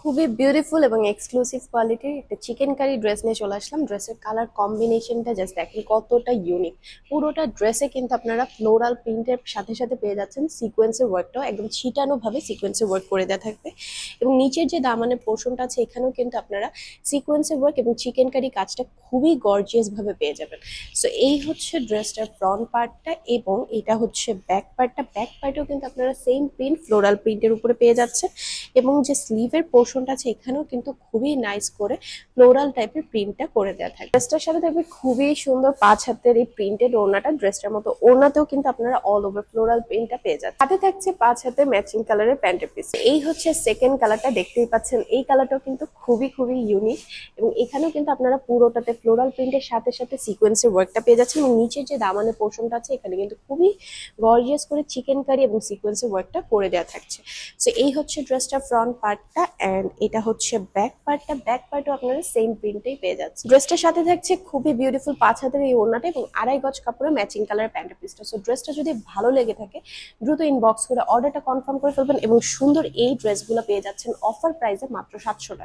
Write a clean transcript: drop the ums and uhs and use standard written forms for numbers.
খুবই বিউটিফুল এবং এক্সক্লুসিভ কোয়ালিটির একটা চিকেন কারি ড্রেস নিয়ে চলে আসলাম। ড্রেসের কালার কম্বিনেশনটা জাস্ট দেখেন কতটা ইউনিক। পুরোটা ড্রেসে কিন্তু আপনারা ফ্লোরাল প্রিন্টের সাথে সাথে পেয়ে যাচ্ছেন সিকোয়েন্সের ওয়ার্কটাও একদম ছিটানো ভাবে সিকোয়েন্সের ওয়ার্ক করে দেওয়া থাকবে। এবং নিচের যে দামানের পোর্শনটা আছে এখানেও কিন্তু আপনারা সিকোয়েন্সের ওয়ার্ক এবং চিকেন কারি কাজটা খুবই গর্জিয়াস ভাবে পেয়ে যাবেন। সো এই হচ্ছে ড্রেসটার ফ্রন্ট পার্টটা এবং এটা হচ্ছে ব্যাক পার্টটা। ব্যাক পার্টেও কিন্তু আপনারা সেম প্রিন্ট ফ্লোরাল প্রিন্টের উপরে পেয়ে যাচ্ছেন এবং যে স্লিভের পোর্শনটা আছে এখানেও কিন্তু খুবই নাইস করে ফ্লোরাল টাইপের প্রিন্টটা করে দেওয়া থাকে। ড্রেসটার সাথে থাকবে খুবই সুন্দর 5 হাতের এই প্রিন্টেড ওড়নাটা। ড্রেসটার মতো ওড়নাতেও কিন্তু আপনারা অল ওভার ফ্লোরাল প্রিন্টটা পেয়ে যাচ্ছেন। হাতে থাকছে 5 হাতের ম্যাচিং কালারের প্যান্টের পিস। এই হচ্ছে সেকেন্ড কালারটা, দেখতেই পাচ্ছেন এই কালারটাও কিন্তু খুবই খুবই ইউনিক এবং এখানেও কিন্তু আপনারা পুরোটাতে ফ্লোরাল প্রিন্টের সাথে সাথে সিকোয়েন্সের ওয়ার্কটা পেয়ে যাচ্ছেন এবং নিচের যে দামানের পোর্শনটা আছে এখানে কিন্তু খুবই গর্জিয়াস করে চিকেন কারি এবং সিকোয়েন্সের ওয়ার্কটা করে দেওয়া থাকছে। সো এই হচ্ছে ড্রেসটা ফ্রন্ট পার্টটা এন্ড এটা হচ্ছে ব্যাক পার্টটা। ব্যাক পার্টও আপনারা সেম প্রিন্টেই পেয়ে যাচ্ছেন। ড্রেসটার সাথে থাকছে খুবই বিউটিফুল 5 হাতের এই ওড়নাটা এবং 2.5 গজ কাপড়ের ম্যাচিং কালার প্যান্টের পিসটা। সো ড্রেসটা যদি ভালো লেগে থাকে দ্রুত ইনবক্স করে অর্ডারটা কনফার্ম করে ফেলবেন এবং সুন্দর এই ড্রেসগুলো পেয়ে যাচ্ছেন অফার প্রাইসে মাত্র 700 টাকা।